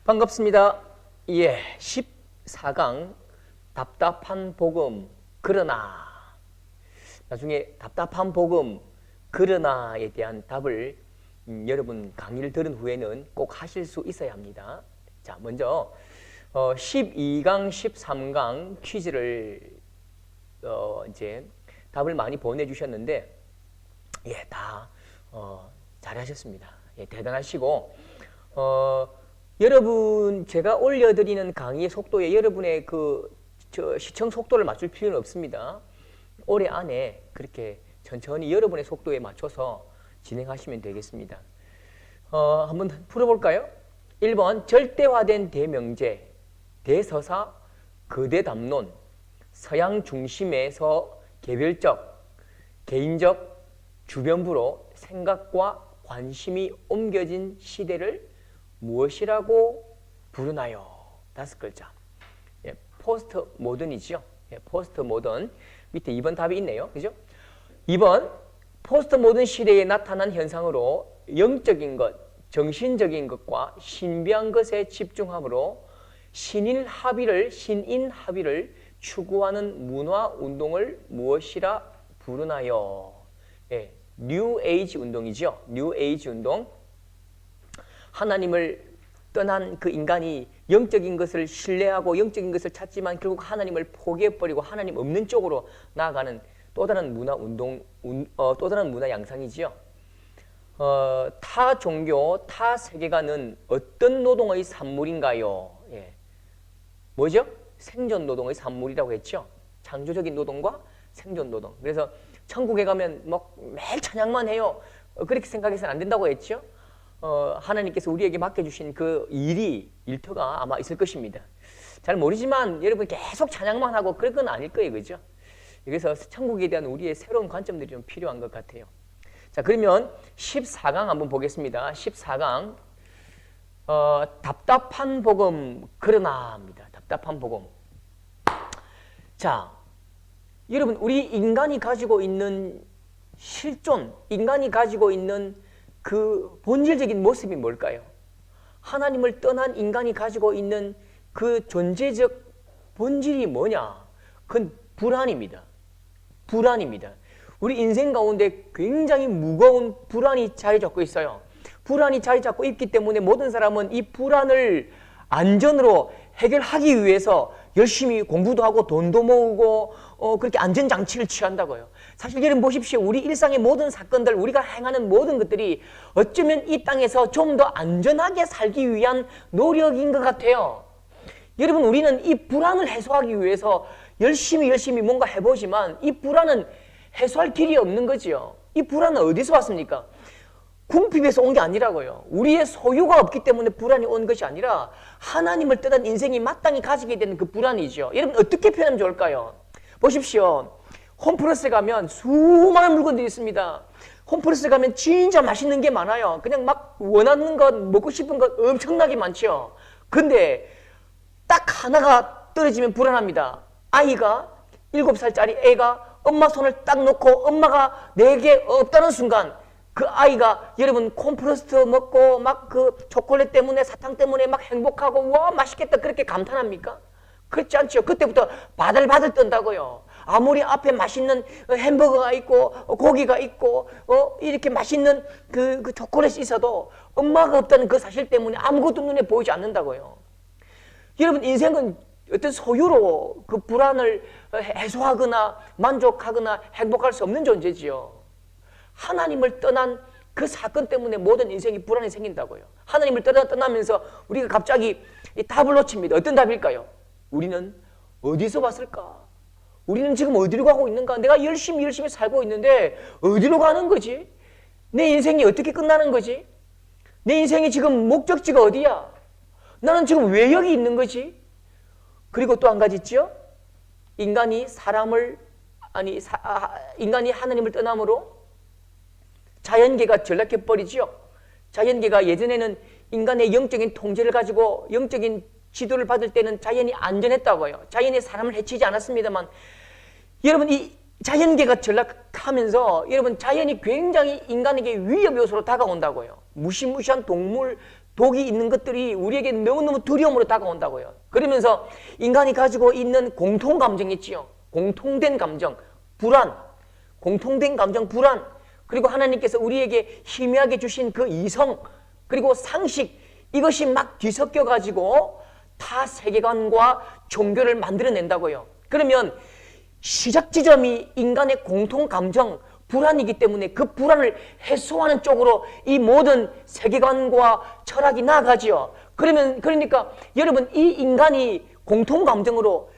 반갑습니다. 예, 14강 답답한 복음 그러나, 나중에 답답한 복음 그러나에 대한 답을 여러분 강의를 들은 후에는 꼭 하실 수 있어야 합니다. 자, 먼저 12강, 13강 퀴즈를 이제 답을 많이 보내주셨는데, 예, 다 잘하셨습니다. 예, 대단하시고, 여러분 제가 올려드리는 강의의 속도에 여러분의 시청 속도를 맞출 필요는 없습니다. 올해 안에 그렇게 천천히 여러분의 속도에 맞춰서 진행하시면 되겠습니다. 한번 풀어볼까요? 1번 절대화된 대명제, 대서사, 거대담론, 서양 중심에서 개별적, 개인적, 주변부로 생각과 관심이 옮겨진 시대를 무엇이라고 부르나요? 5글자. 예, 포스트 모던이죠. 예, 포스트 모던. 밑에 2번 답이 있네요. 그죠? 2번, 포스트 모던 시대에 나타난 현상으로 영적인 것, 정신적인 것과 신비한 것에 집중함으로 신인 합의를 추구하는 문화 운동을 무엇이라 부르나요? 예, 뉴 에이지 운동이죠. 뉴 에이지 운동. 하나님을 떠난 그 인간이 영적인 것을 신뢰하고 영적인 것을 찾지만 결국 하나님을 포기해버리고 하나님 없는 쪽으로 나아가는 또 다른 문화 운동, 또 다른 문화 양상이지요. 타 종교, 타 세계관은 어떤 노동의 산물인가요? 예. 뭐죠? 생존 노동의 산물이라고 했죠. 창조적인 노동과 생존 노동. 그래서 천국에 가면 막 매일 찬양만 해요. 그렇게 생각해서는 안 된다고 했죠. 하나님께서 우리에게 맡겨주신 그 일터가 아마 있을 것입니다. 잘 모르지만 여러분 계속 찬양만 하고 그럴 건 아닐 거예요. 그죠? 그래서 천국에 대한 우리의 새로운 관점들이 좀 필요한 것 같아요. 자, 그러면 14강 한번 보겠습니다. 14강 답답한 복음 그러나입니다. 답답한 복음. 자, 여러분 우리 인간이 가지고 있는 실존, 인간이 가지고 있는 그 본질적인 모습이 뭘까요? 하나님을 떠난 인간이 가지고 있는 그 존재적 본질이 뭐냐? 그건 불안입니다. 불안입니다. 우리 인생 가운데 굉장히 무거운 불안이 자리 잡고 있어요. 불안이 자리 잡고 있기 때문에 모든 사람은 이 불안을 안전으로 해결하기 위해서 열심히 공부도 하고 돈도 모으고 그렇게 안전장치를 취한다고요. 사실 여러분 보십시오. 우리 일상의 모든 사건들, 우리가 행하는 모든 것들이 어쩌면 이 땅에서 좀 더 안전하게 살기 위한 노력인 것 같아요. 여러분 우리는 이 불안을 해소하기 위해서 열심히 뭔가 해보지만 이 불안은 해소할 길이 없는 거지요. 이 불안은 어디서 왔습니까? 궁핍에서 온 게 아니라고요. 우리의 소유가 없기 때문에 불안이 온 것이 아니라 하나님을 떠난 인생이 마땅히 가지게 되는 그 불안이죠. 여러분 어떻게 표현하면 좋을까요? 보십시오. 홈플러스에 가면 수많은 물건들이 있습니다. 홈플러스에 가면 진짜 맛있는 게 많아요. 그냥 막 원하는 것, 먹고 싶은 것 엄청나게 많죠. 근데 딱 하나가 떨어지면 불안합니다. 아이가 7살짜리 애가 엄마 손을 딱 놓고 엄마가 내게 없다는 순간 그 아이가 여러분 콤프로스트 먹고 막 그 초콜릿 때문에 사탕 때문에 막 행복하고 와 맛있겠다 그렇게 감탄합니까? 그렇지 않죠. 그때부터 바들바들 떤다고요. 아무리 앞에 맛있는 햄버거가 있고 고기가 있고 이렇게 맛있는 그 초콜릿이 있어도 엄마가 없다는 그 사실 때문에 아무것도 눈에 보이지 않는다고요. 여러분 인생은 어떤 소유로 그 불안을 해소하거나 만족하거나 행복할 수 없는 존재지요. 하나님을 떠난 그 사건 때문에 모든 인생이 불안이 생긴다고요. 하나님을 떠나면서 우리가 갑자기 이 답을 놓칩니다. 어떤 답일까요? 우리는 어디서 왔을까? 우리는 지금 어디로 가고 있는가? 내가 열심히 살고 있는데 어디로 가는 거지? 내 인생이 어떻게 끝나는 거지? 내 인생이 지금 목적지가 어디야? 나는 지금 왜 여기 있는 거지? 그리고 또 한 가지 있죠? 인간이 하나님을 떠남으로 자연계가 전락해버리지요. 자연계가 예전에는 인간의 영적인 통제를 가지고 영적인 지도를 받을 때는 자연이 안전했다고요. 자연이 사람을 해치지 않았습니다만 여러분 이 자연계가 전락하면서 여러분 자연이 굉장히 인간에게 위협 요소로 다가온다고요. 무시무시한 동물, 독이 있는 것들이 우리에게 너무너무 두려움으로 다가온다고요. 그러면서 인간이 가지고 있는 공통 감정 있지요. 공통된 감정, 불안, 공통된 감정, 불안. 그리고 하나님께서 우리에게 희미하게 주신 그 이성, 그리고 상식, 이것이 막 뒤섞여 가지고 타 세계관과 종교를 만들어낸다고요. 그러면 시작 지점이 인간의 공통 감정, 불안이기 때문에 그 불안을 해소하는 쪽으로 이 모든 세계관과 철학이 나아가지요. 그러니까 여러분, 이 인간이 공통 감정으로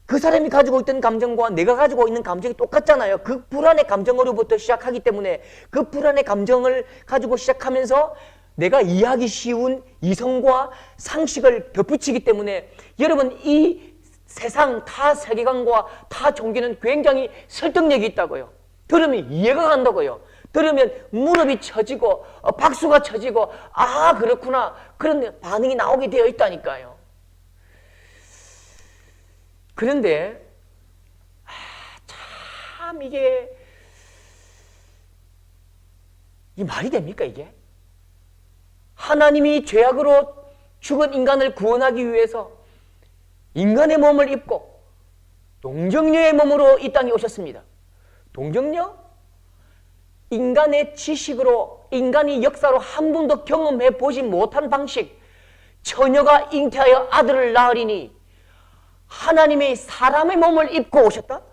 그 사람이 가지고 있던 감정과 내가 가지고 있는 감정이 똑같잖아요. 그 불안의 감정으로부터 시작하기 때문에 그 불안의 감정을 가지고 시작하면서 내가 이해하기 쉬운 이성과 상식을 덧붙이기 때문에 여러분, 이 세상 타 세계관과 타 종교는 굉장히 설득력이 있다고요. 들으면 이해가 간다고요. 들으면 무릎이 쳐지고 박수가 쳐지고 아 그렇구나 그런 반응이 나오게 되어 있다니까요. 그런데 참 이게 이 말이 됩니까 이게? 하나님이 죄악으로 죽은 인간을 구원하기 위해서 인간의 몸을 입고 동정녀의 몸으로 이 땅에 오셨습니다. 동정녀? 인간의 지식으로, 인간이 역사로 한 번도 경험해 보지 못한 방식, 처녀가 잉태하여 아들을 낳으리니 하나님의 사람의 몸을 입고 오셨다?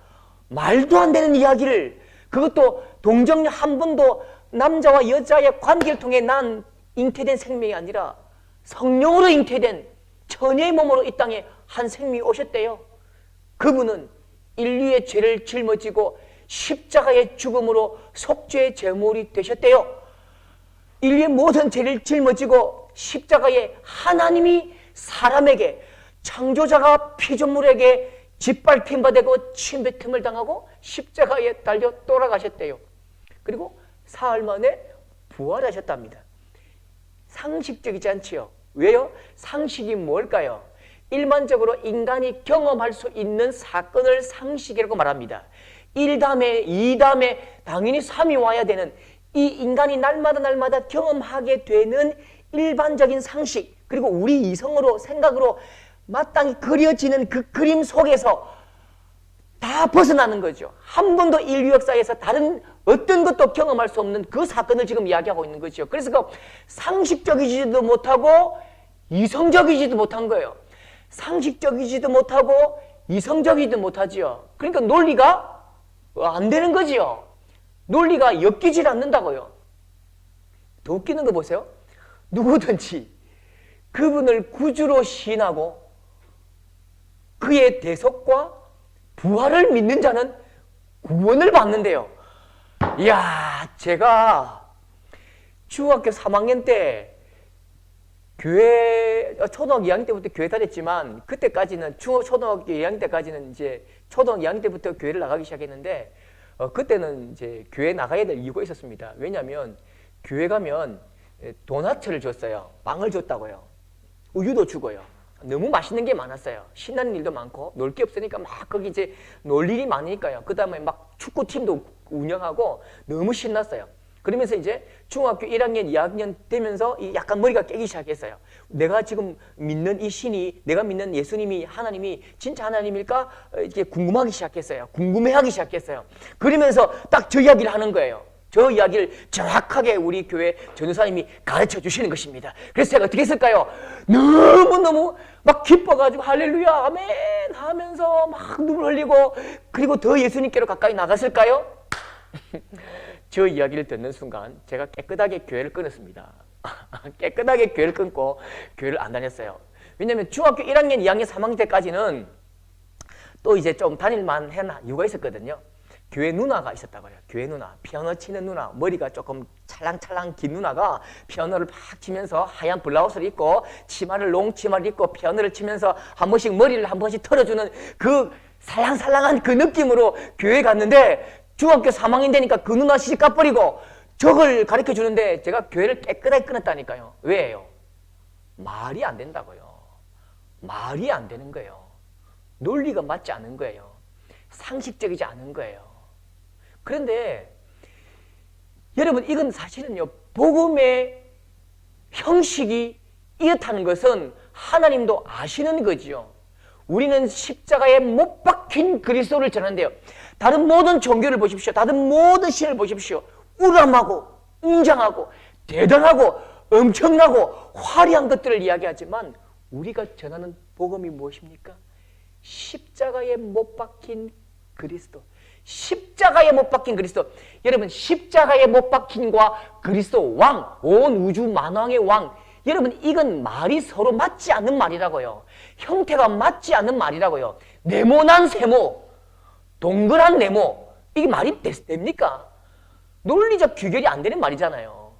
말도 안 되는 이야기를, 그것도 동정녀 한 번도 남자와 여자의 관계를 통해 난 잉태된 생명이 아니라 성령으로 잉태된 처녀의 몸으로 이 땅에 한 생명이 오셨대요. 그분은 인류의 죄를 짊어지고 십자가의 죽음으로 속죄의 제물이 되셨대요. 인류의 모든 죄를 짊어지고 십자가에 하나님이 사람에게, 창조자가 피조물에게 짓밟힘 받고 침뱉음을 당하고 십자가에 달려 돌아가셨대요. 그리고 사흘 만에 부활하셨답니다. 상식적이지 않지요. 왜요? 상식이 뭘까요? 일반적으로 인간이 경험할 수 있는 사건을 상식이라고 말합니다. 1다음에 2다음에 당연히 3이 와야 되는, 이 인간이 날마다 경험하게 되는 일반적인 상식, 그리고 우리 이성으로 생각으로 마땅히 그려지는 그 그림 속에서 다 벗어나는 거죠. 한 번도 인류 역사에서 다른 어떤 것도 경험할 수 없는 그 사건을 지금 이야기하고 있는 거죠. 그래서 그 상식적이지도 못하고 이성적이지도 못한 거예요. 상식적이지도 못하고 이성적이지도 못하지요. 그러니까 논리가 안 되는 거지요. 논리가 엮이질 않는다고요. 더 웃기는 거 보세요. 누구든지 그분을 구주로 시인하고 그의 대속과 부활을 믿는 자는 구원을 받는데요. 이야, 제가 중학교 3학년 때 교회, 초등학교 2학년 때부터 교회 다녔지만, 그때까지는, 초등학교 2학년 때까지는 이제, 초등학교 2학년 때부터 교회를 나가기 시작했는데, 그때는 이제 교회 나가야 될 이유가 있었습니다. 왜냐하면, 교회 가면 도넛을 줬어요. 빵을 줬다고요. 우유도 주고요. 너무 맛있는 게 많았어요. 신나는 일도 많고, 놀 게 없으니까 막 거기 이제 놀 일이 많으니까요. 그 다음에 막 축구팀도 운영하고, 너무 신났어요. 그러면서 이제 중학교 1학년, 2학년 되면서 약간 머리가 깨기 시작했어요. 내가 지금 믿는 이 신이, 내가 믿는 예수님이, 하나님이 진짜 하나님일까? 이렇게 궁금하기 시작했어요. 궁금해하기 시작했어요. 그러면서 딱 저 이야기를 하는 거예요. 저 이야기를 정확하게 우리 교회 전도사님이 가르쳐 주시는 것입니다. 그래서 제가 어떻게 했을까요? 너무너무 막 기뻐가지고 할렐루야, 아멘 하면서 막 눈물 흘리고, 그리고 더 예수님께로 가까이 나갔을까요? 저 이야기를 듣는 순간 제가 깨끗하게 교회를 끊었습니다. 깨끗하게 교회를 끊고 교회를 안 다녔어요. 왜냐하면 중학교 1학년, 2학년, 3학년 때까지는 또 이제 좀 다닐만 한 이유가 있었거든요. 교회 누나가 있었다고요. 교회 누나, 피아노 치는 누나, 머리가 조금 찰랑찰랑 긴 누나가 피아노를 팍 치면서 하얀 블라우스를 입고 치마를, 롱치마를 입고 피아노를 치면서 한 번씩 머리를 한 번씩 털어주는 그 살랑살랑한 그 느낌으로 교회 갔는데, 중학교 3학년 되니까 그 누나 시집 까버리고 저걸 가르쳐 주는데 제가 교회를 깨끗하게 끊었다니까요. 왜요? 말이 안 된다고요. 말이 안 되는 거예요. 논리가 맞지 않은 거예요. 상식적이지 않은 거예요. 그런데 여러분, 이건 사실은요, 복음의 형식이 이렇다는 것은 하나님도 아시는 거지요. 우리는 십자가에 못 박힌 그리스도를 전하는데요. 다른 모든 종교를 보십시오. 다른 모든 신을 보십시오. 우람하고 웅장하고 대단하고 엄청나고 화려한 것들을 이야기하지만 우리가 전하는 복음이 무엇입니까? 십자가에 못 박힌 그리스도. 십자가에 못 박힌 그리스도. 여러분, 십자가에 못 박힌과 그리스도 왕, 온 우주 만왕의 왕, 여러분, 이건 말이 서로 맞지 않는 말이라고요. 형태가 맞지 않는 말이라고요. 네모난 세모, 동그란 네모, 이게 말이 됩니까? 논리적 규결이 안 되는 말이잖아요.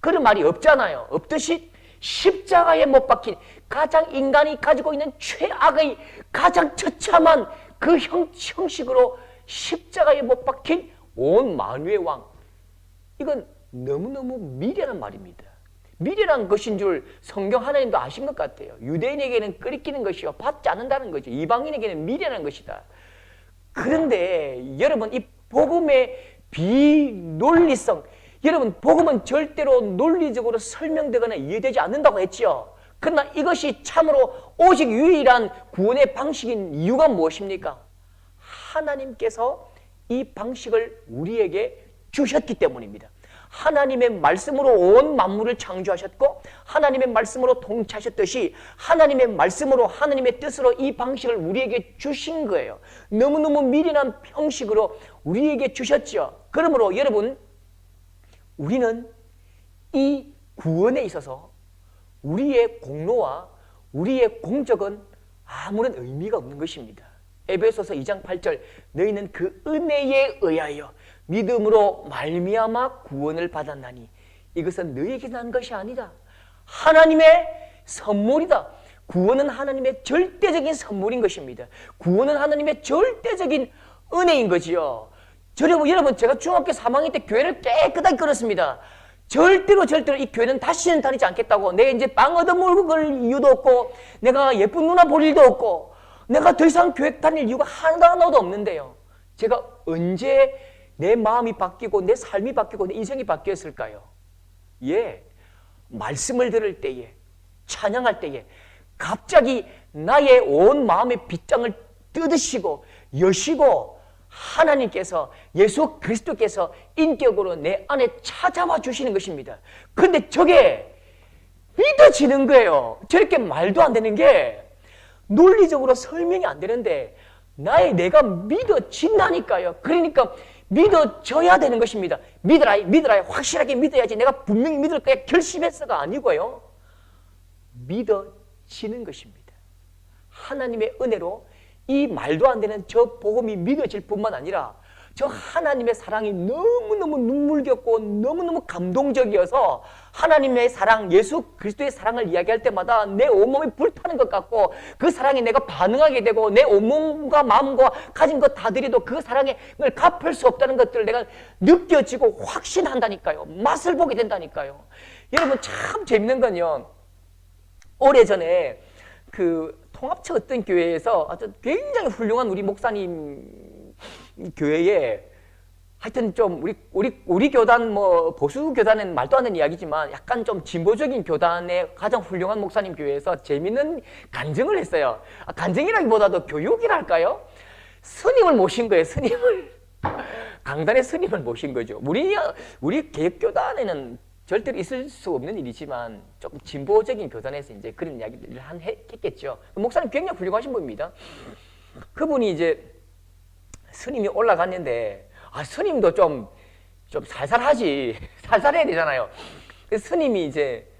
그런 말이 없잖아요. 없듯이 십자가에 못 박힌 가장 인간이 가지고 있는 최악의 가장 처참한 그 형식으로 십자가에 못 박힌 온 만유의 왕, 이건 너무너무 미련한 말입니다. 미련한 것인 줄 성경 하나님도 아신 것 같아요. 유대인에게는 끓이키는 것이요 받지 않는다는 거죠. 이방인에게는 미련한 것이다. 그런데 여러분, 이 복음의 비논리성, 여러분, 복음은 절대로 논리적으로 설명되거나 이해되지 않는다고 했지요. 그러나 이것이 참으로 오직 유일한 구원의 방식인 이유가 무엇입니까? 하나님께서 이 방식을 우리에게 주셨기 때문입니다. 하나님의 말씀으로 온 만물을 창조하셨고 하나님의 말씀으로 통치하셨듯이 하나님의 말씀으로 하나님의 뜻으로 이 방식을 우리에게 주신 거예요. 너무너무 미련한 형식으로 우리에게 주셨죠. 그러므로 여러분, 우리는 이 구원에 있어서 우리의 공로와 우리의 공적은 아무런 의미가 없는 것입니다. 에베소서 2장 8절, 너희는 그 은혜에 의하여 믿음으로 말미암아 구원을 받았나니 이것은 너희에게 난 것이 아니다. 하나님의 선물이다. 구원은 하나님의 절대적인 선물인 것입니다. 구원은 하나님의 절대적인 은혜인 거지요. 여러분, 제가 중학교 3학년 때 교회를 깨끗하게 끊었습니다. 절대로 이 교회는 다시는 다니지 않겠다고. 내가 이제 빵 얻어먹을 이유도 없고 내가 예쁜 누나 볼 일도 없고 내가 더 이상 교회 다닐 이유가 하나도 없는데요. 제가 언제 내 마음이 바뀌고 내 삶이 바뀌고 내 인생이 바뀌었을까요? 예, 말씀을 들을 때에, 찬양할 때에 갑자기 나의 온 마음의 빗장을 뜯으시고 여시고 하나님께서, 예수 그리스도께서 인격으로 내 안에 찾아와 주시는 것입니다. 그런데 저게 믿어지는 거예요. 저렇게 말도 안 되는 게 논리적으로 설명이 안 되는데 내가 믿어진다니까요. 그러니까 믿어져야 되는 것입니다. 믿어라, 확실하게 믿어야지. 내가 분명히 믿을 거야, 결심했어가 아니고요. 믿어지는 것입니다. 하나님의 은혜로 이 말도 안 되는 저 복음이 믿어질 뿐만 아니라 저 하나님의 사랑이 너무너무 눈물겹고 너무너무 감동적이어서 하나님의 사랑, 예수 그리스도의 사랑을 이야기할 때마다 내 온몸이 불타는 것 같고 그 사랑에 내가 반응하게 되고 내 온몸과 마음과 가진 것 다 드려도 그 사랑을 갚을 수 없다는 것들을 내가 느껴지고 확신한다니까요. 맛을 보게 된다니까요. 여러분, 참 재밌는 건요, 오래전에 그 통합처 어떤 교회에서 아주 굉장히 훌륭한 우리 목사님 교회에 하여튼 좀 우리 교단 뭐 보수 교단은 말도 안 되는 이야기지만 약간 좀 진보적인 교단의 가장 훌륭한 목사님 교회에서 재밌는 간증을 했어요. 간증이라기보다도 교육이랄까요? 스님을 모신 거예요. 스님을 강단의 스님을 모신 거죠. 우리 개혁교단에는 절대로 있을 수 없는 일이지만 조금 진보적인 교단에서 이제 그런 이야기를 했겠죠. 목사님 굉장히 훌륭하신 분입니다. 그분이 이제 스님이 올라갔는데 스님도 좀 살살하지. 살살해야 되잖아요. 그래서 스님이 이제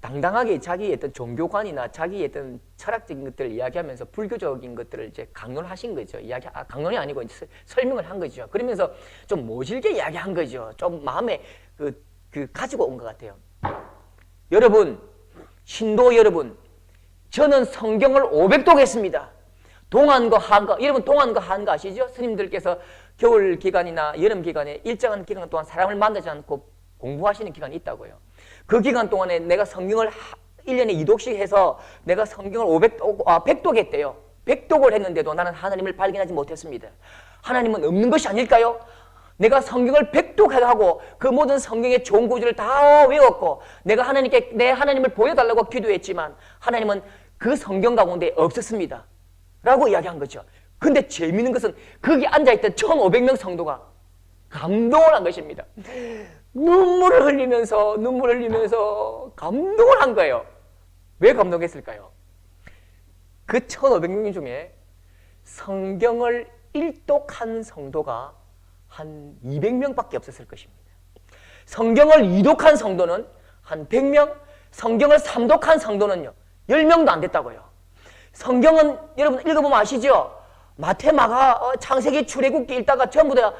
당당하게 자기의 어떤 종교관이나 자기의 어떤 철학적인 것들을 이야기하면서 불교적인 것들을 이제 강론을 하신 거죠. 강론이 아니고 이제 설명을 한 거죠. 그러면서 좀 모질게 이야기한 거죠. 좀 마음에 가지고 온 것 같아요. 여러분, 신도 여러분, 저는 성경을 500독 했습니다. 동안과 한과, 여러분 동안과 한과 아시죠? 스님들께서 겨울 기간이나 여름 기간에 일정한 기간 동안 사람을 만나지 않고 공부하시는 기간이 있다고요. 그 기간 동안에 내가 성경을 1년에 2독씩 해서 내가 성경을 100독 했대요. 100독을 했는데도 나는 하나님을 발견하지 못했습니다. 하나님은 없는 것이 아닐까요? 내가 성경을 백독하고 그 모든 성경의 좋은 구절을 다 외웠고 내가 하나님께 내 하나님을 보여달라고 기도했지만 하나님은 그 성경 가운데 없었습니다 라고 이야기한 거죠. 근데 재미있는 것은 거기 앉아있던 1500명 성도가 감동을 한 것입니다. 눈물을 흘리면서 감동을 한 거예요. 왜 감동했을까요? 그 1500명 중에 성경을 일독한 성도가 한 200명밖에 없었을 것입니다. 성경을 이독한 성도는 한 100명, 성경을 삼독한 성도는요 10명도 안 됐다고요. 성경은 여러분 읽어보면 아시죠? 마태, 마가, 창세기, 출애굽기 읽다가 전부 다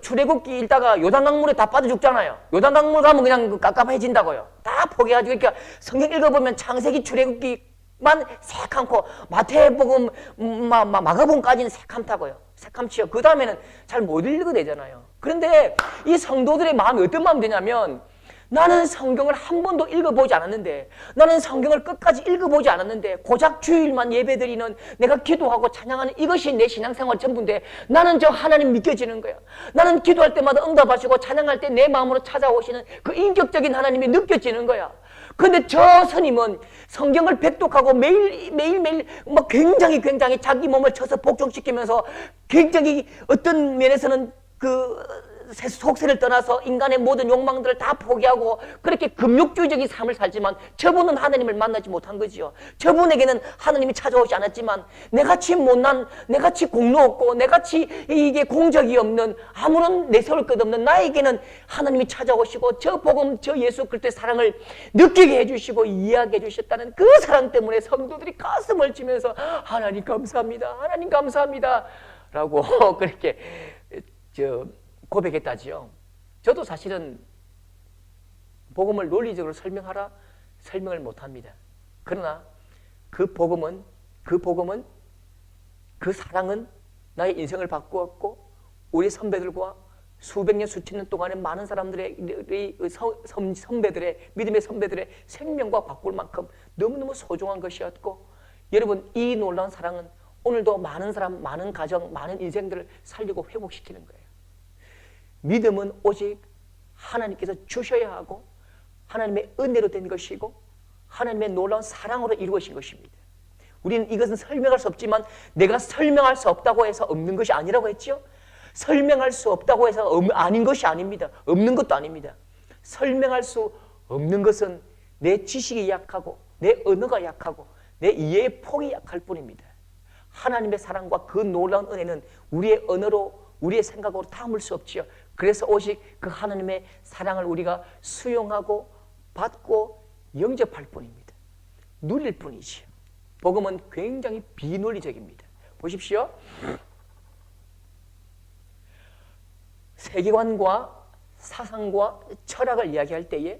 출애굽기 읽다가 요단강물에 다 빠져 죽잖아요. 요단강물 가면 그냥 깝깝해진다고요. 다 포기하지고. 그러니까 성경 읽어보면 창세기, 출애굽기만 새kam고 마태복음, 마가복음까지는 새kam다고요. 새kam치요. 그 다음에는 잘 못 읽게 되잖아요. 그런데 이 성도들의 마음이 어떤 마음이 되냐면 나는 성경을 한 번도 읽어보지 않았는데 나는 성경을 끝까지 읽어보지 않았는데 고작 주일만 예배드리는 내가 기도하고 찬양하는 이것이 내 신앙생활 전부인데 나는 저 하나님 믿겨지는 거야. 나는 기도할 때마다 응답하시고 찬양할 때 내 마음으로 찾아오시는 그 인격적인 하나님이 느껴지는 거야. 근데 저 스님은 성경을 백독하고 매일매일 막 굉장히 자기 몸을 쳐서 복종시키면서 굉장히 어떤 면에서는 그 속세를 떠나서 인간의 모든 욕망들을 다 포기하고 그렇게 금욕주의적인 삶을 살지만 저분은 하나님을 만나지 못한 거지요. 저분에게는 하나님이 찾아오지 않았지만 내같이 못난, 내같이 공로 없고 내같이 이게 공적이 없는 아무런 내세울 것 없는 나에게는 하나님이 찾아오시고 저 복음, 저 예수 그리스도의 사랑을 느끼게 해주시고 이해하게 해주셨다는 그 사랑 때문에 성도들이 가슴을 치면서 하나님 감사합니다, 하나님 감사합니다 라고 그렇게 고백했다지요. 저도 사실은 복음을 논리적으로 설명하라 설명을 못합니다. 그러나 그 복음은 그 사랑은 나의 인생을 바꾸었고 우리 선배들과 수백 년 수천 년 동안에 많은 사람들의 선배들의 믿음의 선배들의 생명과 바꿀 만큼 너무너무 소중한 것이었고 여러분 이 놀라운 사랑은 오늘도 많은 사람, 많은 가정, 많은 인생들을 살리고 회복시키는 거예요. 믿음은 오직 하나님께서 주셔야 하고 하나님의 은혜로 된 것이고 하나님의 놀라운 사랑으로 이루어진 것입니다. 우리는 이것은 설명할 수 없지만 내가 설명할 수 없다고 해서 없는 것이 아니라고 했죠. 설명할 수 없다고 해서 아닌 것이 아닙니다. 없는 것도 아닙니다. 설명할 수 없는 것은 내 지식이 약하고 내 언어가 약하고 내 이해의 폭이 약할 뿐입니다. 하나님의 사랑과 그 놀라운 은혜는 우리의 언어로 우리의 생각으로 담을 수 없지요. 그래서 오직 그 하나님의 사랑을 우리가 수용하고 받고 영접할 뿐입니다. 누릴 뿐이지요. 복음은 굉장히 비논리적입니다. 보십시오. 세계관과 사상과 철학을 이야기할 때에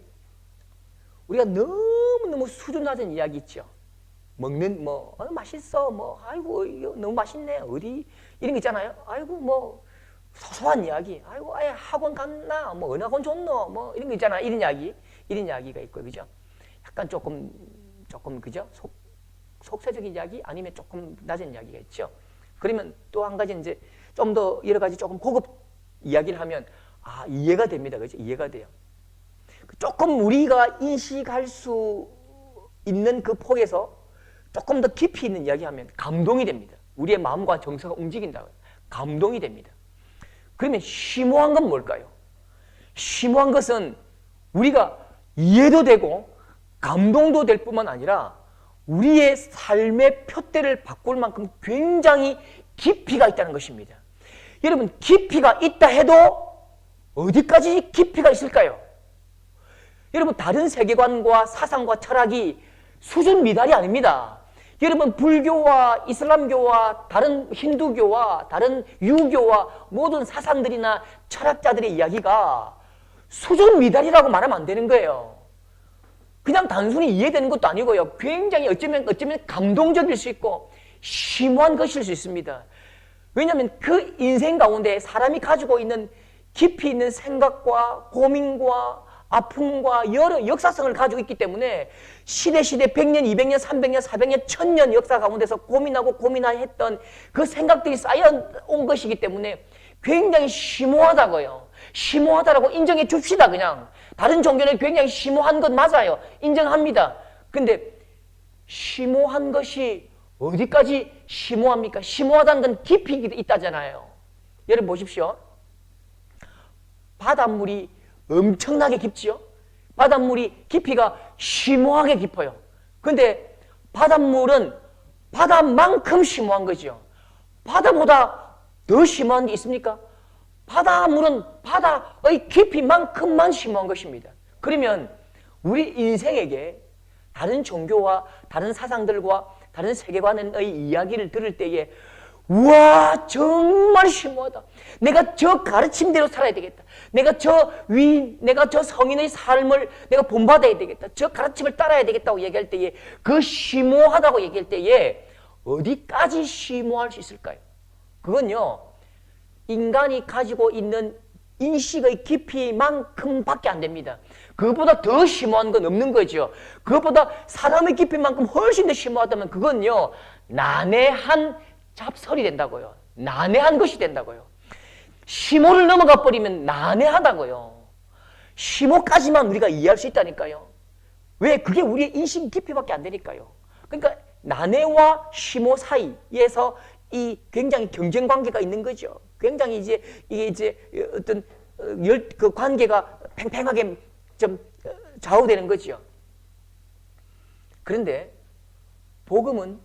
우리가 너무너무 수준 낮은 이야기 있죠. 먹는 맛있어 아이고 이거 너무 맛있네 어디 이런 거 있잖아요. 아이고 소소한 이야기 아이고 아예 학원 갔나 어느 학원 좋노 이런 거 있잖아. 이런 이야기가 있고 그죠. 약간 조금 그죠. 속세적인 이야기 아니면 조금 낮은 이야기가 있죠. 그러면 또 한 가지 이제 좀 더 여러 가지 조금 고급 이야기를 하면 이해가 됩니다. 그죠. 이해가 돼요. 조금 우리가 인식할 수 있는 그 폭에서 조금 더 깊이 있는 이야기하면 감동이 됩니다. 우리의 마음과 정서가 움직인다. 감동이 됩니다. 그러면 심오한 건 뭘까요? 심오한 것은 우리가 이해도 되고 감동도 될 뿐만 아니라 우리의 삶의 표대를 바꿀 만큼 굉장히 깊이가 있다는 것입니다. 여러분 깊이가 있다 해도 어디까지 깊이가 있을까요? 여러분 다른 세계관과 사상과 철학이 수준 미달이 아닙니다. 여러분 불교와 이슬람교와 다른 힌두교와 다른 유교와 모든 사상들이나 철학자들의 이야기가 수준 미달이라고 말하면 안 되는 거예요. 그냥 단순히 이해되는 것도 아니고요. 굉장히 어쩌면 감동적일 수 있고 심오한 것일 수 있습니다. 왜냐하면 그 인생 가운데 사람이 가지고 있는 깊이 있는 생각과 고민과 아픔과 여러 역사성을 가지고 있기 때문에 시대 100년, 200년, 300년, 400년, 1000년 역사 가운데서 고민했던 그 생각들이 쌓여온 것이기 때문에 굉장히 심오하다고요. 심오하다라고 인정해 줍시다. 그냥 다른 종교는 굉장히 심오한 것 맞아요. 인정합니다. 근데 심오한 것이 어디까지 심오합니까? 심오하다는 건 깊이 있다잖아요. 여러분 보십시오. 바닷물이 엄청나게 깊지요? 바닷물이 깊이가 심오하게 깊어요. 근데 바닷물은 바다만큼 심오한 거죠. 바다보다 더 심오한 게 있습니까? 바닷물은 바다의 깊이만큼만 심오한 것입니다. 그러면 우리 인생에게 다른 종교와 다른 사상들과 다른 세계관의 이야기를 들을 때에 우와 정말 심오하다. 내가 저 가르침대로 살아야 되겠다. 내가 저 성인의 삶을 내가 본받아야 되겠다. 저 가르침을 따라야 되겠다고 얘기할 때에 그 심오하다고 얘기할 때에 어디까지 심오할 수 있을까요? 그건요 인간이 가지고 있는 인식의 깊이만큼밖에 안 됩니다. 그것보다 더 심오한 건 없는 거죠. 그것보다 사람의 깊이만큼 훨씬 더 심오하다면 그건요 난해한 잡설이 된다고요. 난해한 것이 된다고요. 심오를 넘어가 버리면 난해하다고요. 심오까지만 우리가 이해할 수 있다니까요. 왜? 그게 우리의 인식 깊이밖에 안 되니까요. 그러니까 난해와 심오 사이에서 이 굉장히 경쟁 관계가 있는 거죠. 굉장히 이게 어떤 그 관계가 팽팽하게 좀 좌우되는 거죠. 그런데 복음은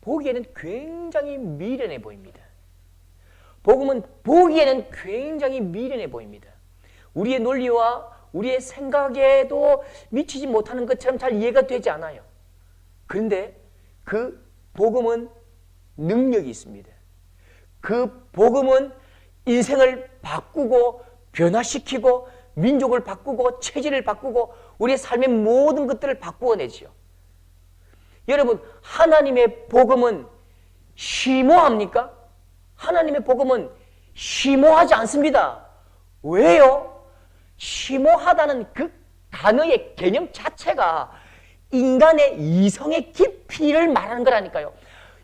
보기에는 굉장히 미련해 보입니다. 복음은 보기에는 굉장히 미련해 보입니다. 우리의 논리와 우리의 생각에도 미치지 못하는 것처럼 잘 이해가 되지 않아요. 그런데 그 복음은 능력이 있습니다. 그 복음은 인생을 바꾸고 변화시키고 민족을 바꾸고 체질을 바꾸고 우리의 삶의 모든 것들을 바꾸어내지요. 여러분 하나님의 복음은 심오합니까? 하나님의 복음은 심오하지 않습니다. 왜요? 심오하다는 그 단어의 개념 자체가 인간의 이성의 깊이를 말하는 거라니까요.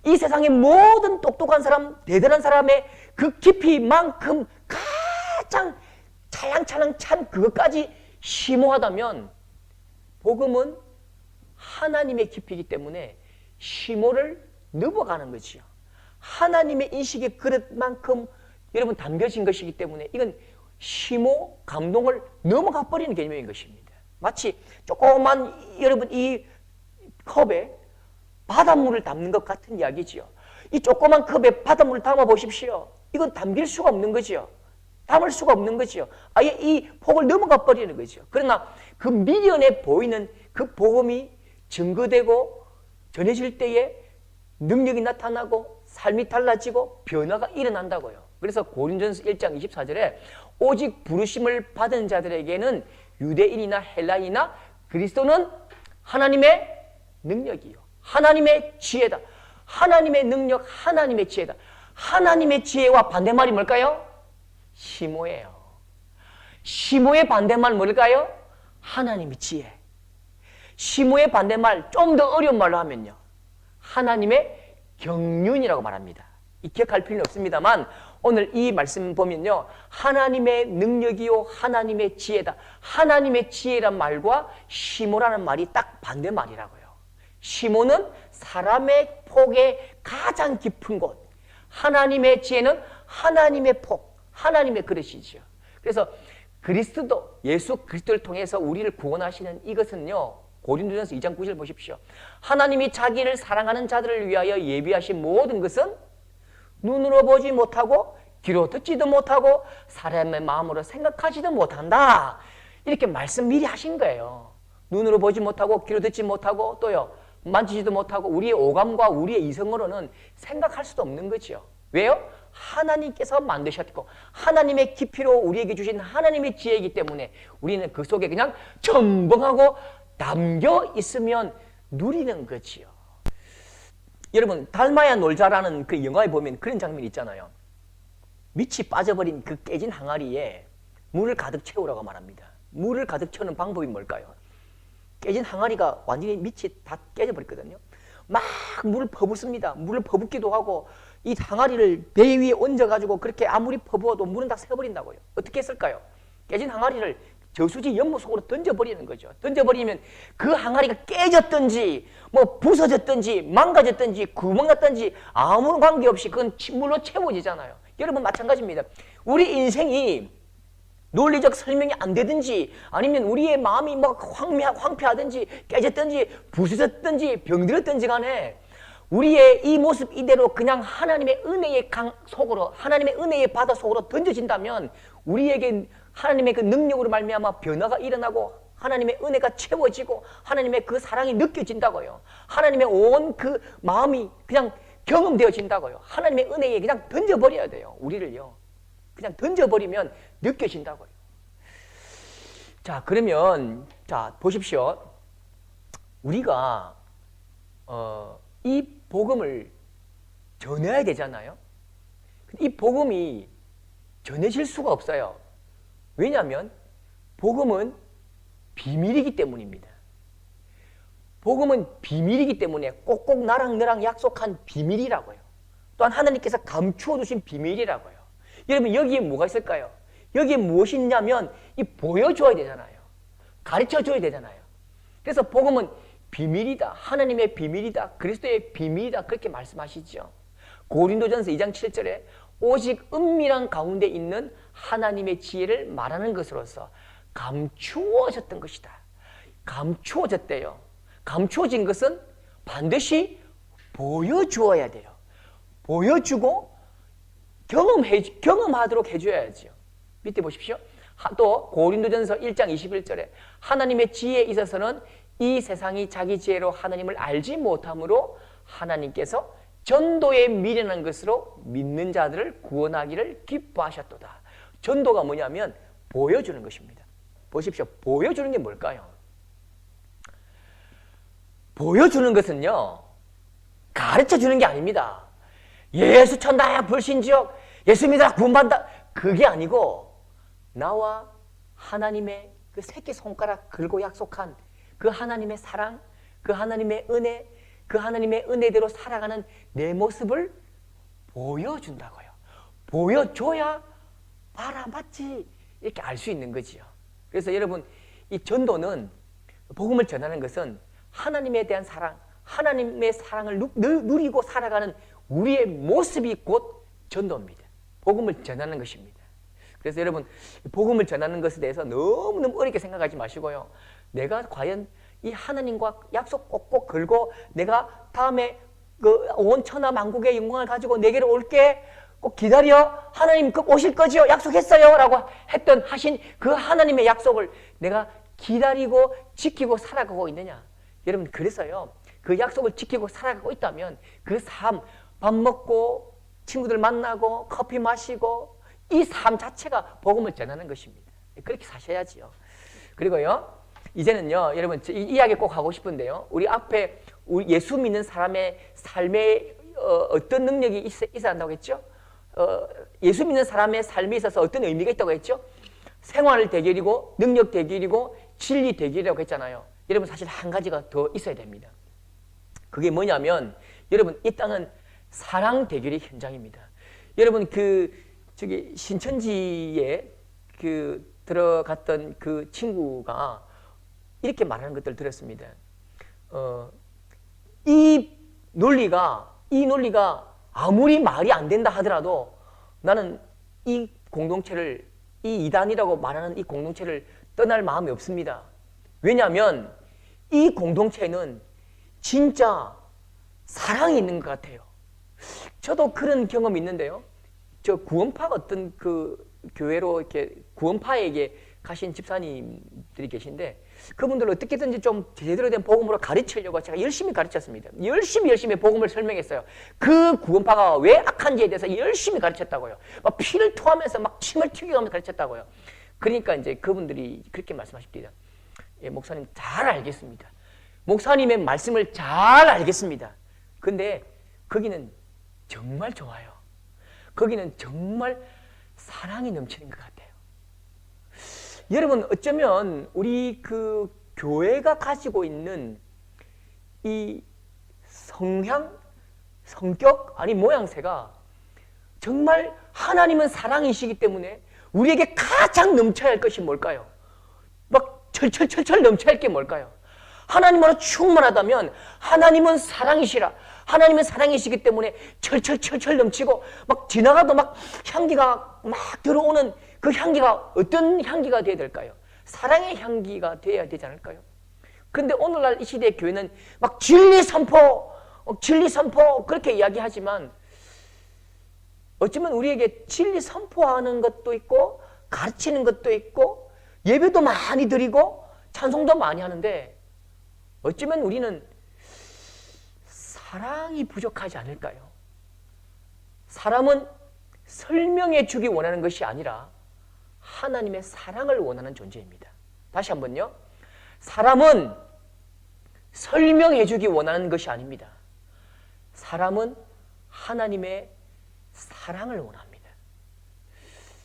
이 세상의 모든 똑똑한 사람, 대단한 사람의 그 깊이만큼 가장 찰랑찰랑 찬 그것까지 심오하다면 복음은 하나님의 깊이이기 때문에 심오를 넘어가는 거지요. 하나님의 인식의 그릇만큼 여러분 담겨진 것이기 때문에 이건 심오, 감동을 넘어가 버리는 개념인 것입니다. 마치 조그만 여러분 이 컵에 바닷물을 담는 것 같은 이야기지요. 이 조그만 컵에 바닷물을 담아 보십시오. 이건 담길 수가 없는 거지요. 담을 수가 없는 거지요. 아예 이 폭을 넘어가 버리는 거죠. 그러나 그 미련해 보이는 그 복음이 증거되고 전해질 때에 능력이 나타나고 삶이 달라지고 변화가 일어난다고요. 그래서 고린도전서 1장 24절에 오직 부르심을 받은 자들에게는 유대인이나 헬라인이나 그리스도는 하나님의 능력이요. 하나님의 지혜다. 하나님의 능력, 하나님의 지혜다. 하나님의 지혜와 반대말이 뭘까요? 심오예요. 심오의 반대말 뭘까요? 하나님의 지혜. 심오의 반대말 좀 더 어려운 말로 하면요. 하나님의 경륜이라고 말합니다. 이 기억할 필요는 없습니다만 오늘 이 말씀 보면요. 하나님의 능력이요. 하나님의 지혜다. 하나님의 지혜란 말과 심오라는 말이 딱 반대말이라고요. 심오는 사람의 폭의 가장 깊은 곳. 하나님의 지혜는 하나님의 폭, 하나님의 그릇이죠. 그래서 그리스도, 예수 그리스도를 통해서 우리를 구원하시는 이것은요. 고린도전서 2장 9절 보십시오. 하나님이 자기를 사랑하는 자들을 위하여 예비하신 모든 것은 눈으로 보지 못하고 귀로 듣지도 못하고 사람의 마음으로 생각하지도 못한다. 이렇게 말씀 미리 하신 거예요. 눈으로 보지 못하고 귀로 듣지 못하고 또요. 만지지도 못하고 우리의 오감과 우리의 이성으로는 생각할 수도 없는 거죠. 왜요? 하나님께서 만드셨고 하나님의 깊이로 우리에게 주신 하나님의 지혜이기 때문에 우리는 그 속에 그냥 첨벙하고 담겨 있으면 누리는 거지요. 여러분 닮아야 놀자라는 그 영화에 보면 그런 장면이 있잖아요. 밑이 빠져버린 그 깨진 항아리에 물을 가득 채우라고 말합니다. 물을 가득 채우는 방법이 뭘까요? 깨진 항아리가 완전히 밑이 다 깨져버렸거든요. 막 물을 퍼붓습니다. 물을 퍼붓기도 하고 이 항아리를 배 위에 얹어가지고 그렇게 아무리 퍼부어도 물은 다 새어버린다고요. 어떻게 했을까요? 깨진 항아리를 저수지 연못 속으로 던져버리는 거죠. 던져버리면 그 항아리가 깨졌든지 뭐 부서졌든지 망가졌든지 구멍났든지 아무런 관계없이 그건 물로 채워지잖아요. 여러분 마찬가지입니다. 우리 인생이 논리적 설명이 안 되든지 아니면 우리의 마음이 막 황폐하든지 깨졌든지 부서졌든지 병들었든지 간에 우리의 이 모습 이대로 그냥 하나님의 은혜의 강 속으로 하나님의 은혜의 바다 속으로 던져진다면 우리에게 하나님의 그 능력으로 말미암아 변화가 일어나고 하나님의 은혜가 채워지고 하나님의 그 사랑이 느껴진다고요. 하나님의 온 그 마음이 그냥 경험되어진다고요. 하나님의 은혜에 그냥 던져버려야 돼요. 우리를요. 그냥 던져버리면 느껴진다고요. 자, 그러면 자 보십시오. 우리가 이 복음을 전해야 되잖아요. 이 복음이 전해질 수가 없어요. 왜냐하면 복음은 비밀이기 때문입니다. 복음은 비밀이기 때문에 꼭꼭 나랑 너랑 약속한 비밀이라고요. 또한 하나님께서 감추어 두신 비밀이라고요. 여러분 여기에 뭐가 있을까요? 여기에 무엇이 있냐면 이 보여줘야 되잖아요. 가르쳐줘야 되잖아요. 그래서 복음은 비밀이다. 하나님의 비밀이다. 그리스도의 비밀이다. 그렇게 말씀하시죠. 고린도전서 2장 7절에 오직 은밀한 가운데 있는 하나님의 지혜를 말하는 것으로서 감추어졌던 것이다. 감추어졌대요. 감추어진 것은 반드시 보여주어야 돼요. 보여주고 경험하도록 해줘야죠. 밑에 보십시오. 또 고린도전서 1장 21절에 하나님의 지혜에 있어서는 이 세상이 자기 지혜로 하나님을 알지 못함으로 하나님께서 전도에 미련한 것으로 믿는 자들을 구원하기를 기뻐하셨도다. 전도가 뭐냐면 보여주는 것입니다. 보십시오. 보여주는 게 뭘까요? 보여주는 것은요, 가르쳐주는 게 아닙니다. 예수 천다야 불신지옥, 예수 믿어라 구원받는다. 그게 아니고 나와 하나님의 그 새끼손가락 걸고 약속한 그 하나님의 사랑, 그 하나님의 은혜, 그 하나님의 은혜대로 살아가는 내 모습을 보여준다고요. 보여줘야 봐라 맞지 이렇게 알 수 있는 거지요. 그래서 여러분 이 전도는 복음을 전하는 것은 하나님에 대한 사랑, 하나님의 사랑을 누리고 살아가는 우리의 모습이 곧 전도입니다. 복음을 전하는 것입니다. 그래서 여러분 복음을 전하는 것에 대해서 너무너무 어렵게 생각하지 마시고요. 내가 과연 이 하나님과 약속 꼭꼭 걸고 내가 다음에 그 온 천하 만국의 영광을 가지고 내게로 올게 꼭 기다려 하나님 꼭 오실 거지요 약속했어요 라고 하신 그 하나님의 약속을 내가 기다리고 지키고 살아가고 있느냐. 여러분 그래서요 그 약속을 지키고 살아가고 있다면 그 삶 밥 먹고 친구들 만나고 커피 마시고 이 삶 자체가 복음을 전하는 것입니다. 그렇게 사셔야지요. 그리고요 이제는요 여러분 이 이야기 꼭 하고 싶은데요 우리 앞에 우리 예수 믿는 사람의 삶에 어떤 능력이 있어야 한다고 했죠? 예수 믿는 사람의 삶에 있어서 어떤 의미가 있다고 했죠? 생활 대결이고 능력 대결이고 진리 대결이라고 했잖아요. 여러분 사실 한 가지가 더 있어야 됩니다. 그게 뭐냐면 여러분 이 땅은 사랑 대결의 현장입니다. 여러분 저기 신천지에 들어갔던 그 친구가 이렇게 말하는 것들을 들었습니다. 이 논리가 아무리 말이 안 된다 하더라도 나는 이 공동체를 이 이단이라고 말하는 이 공동체를 떠날 마음이 없습니다. 왜냐하면 이 공동체는 진짜 사랑이 있는 것 같아요. 저도 그런 경험이 있는데요. 저 구원파 어떤 그 교회로 이렇게 구원파에게 가신 집사님들이 계신데 그분들 어떻게든지 좀 제대로 된 복음으로 가르치려고 제가 열심히 가르쳤습니다. 열심히 복음을 설명했어요. 그 구원파가 왜 악한지에 대해서 열심히 가르쳤다고요. 막 피를 토하면서 막 침을 튀겨가면서 가르쳤다고요. 그러니까 이제 그분들이 그렇게 말씀하십니다. 예, 목사님 잘 알겠습니다. 목사님의 말씀을 잘 알겠습니다. 근데 거기는 정말 좋아요. 거기는 정말 사랑이 넘치는 것 같아요. 여러분 어쩌면 우리 그 교회가 가지고 있는 이 성향, 성격, 아니 모양새가 정말 하나님은 사랑이시기 때문에 우리에게 가장 넘쳐야 할 것이 뭘까요? 막 철철철철 넘쳐야 할 게 뭘까요? 하나님으로 충만하다면 하나님은 사랑이시라. 하나님은 사랑이시기 때문에 철철철철 넘치고 막 지나가도 막 향기가 막 들어오는 그 향기가 어떤 향기가 되어야 될까요? 사랑의 향기가 되어야 되지 않을까요? 그런데 오늘날 이 시대의 교회는 막 진리 선포 그렇게 이야기하지만 어쩌면 우리에게 진리 선포하는 것도 있고 가르치는 것도 있고 예배도 많이 드리고 찬송도 많이 하는데 어쩌면 우리는 사랑이 부족하지 않을까요? 사람은 설명해 주기 원하는 것이 아니라 하나님의 사랑을 원하는 존재입니다. 다시 한번요. 사람은 설명해 주기 원하는 것이 아닙니다. 사람은 하나님의 사랑을 원합니다.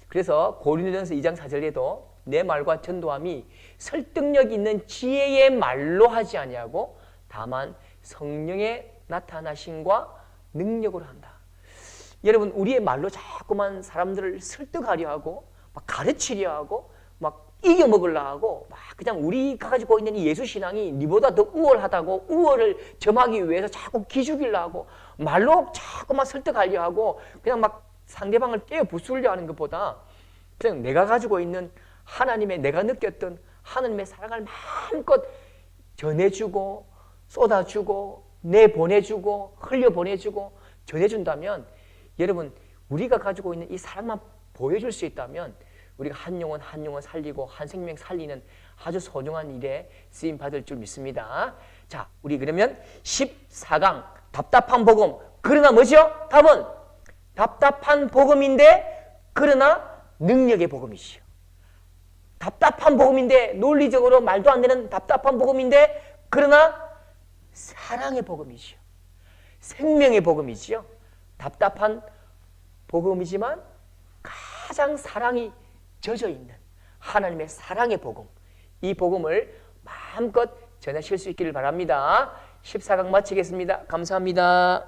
그래서 고린도전서 2장 4절에도 내 말과 전도함이 설득력 있는 지혜의 말로 하지 아니하고 다만 성령의 나타나심과 능력으로 한다. 여러분 우리의 말로 자꾸만 사람들을 설득하려 하고 막 가르치려 하고 막 이겨먹으려 하고 막 그냥 우리가 가지고 있는 이 예수신앙이 니보다 더 우월하다고 우월을 점하기 위해서 자꾸 기죽이려 하고 말로 자꾸만 설득하려 하고 그냥 막 상대방을 깨어 부수려 하는 것보다 그냥 내가 가지고 있는 하나님의 내가 느꼈던 하나님의 사랑을 마음껏 전해주고 쏟아주고 내보내주고 흘려보내주고 전해준다면 여러분 우리가 가지고 있는 이 사랑만 보여줄 수 있다면 우리가 한 영혼 한 영혼 살리고 한 생명 살리는 아주 소중한 일에 쓰임받을 줄 믿습니다. 자, 우리 그러면 14강 답답한 복음. 그러나 뭐죠? 답은 답답한 복음인데 그러나 능력의 복음이시요. 답답한 복음인데 논리적으로 말도 안 되는 답답한 복음인데 그러나 사랑의 복음이시요. 생명의 복음이지요. 답답한 복음이지만 가장 사랑이 젖어 있는 하나님의 사랑의 복음. 이 복음을 마음껏 전하실 수 있기를 바랍니다. 14강 마치겠습니다. 감사합니다.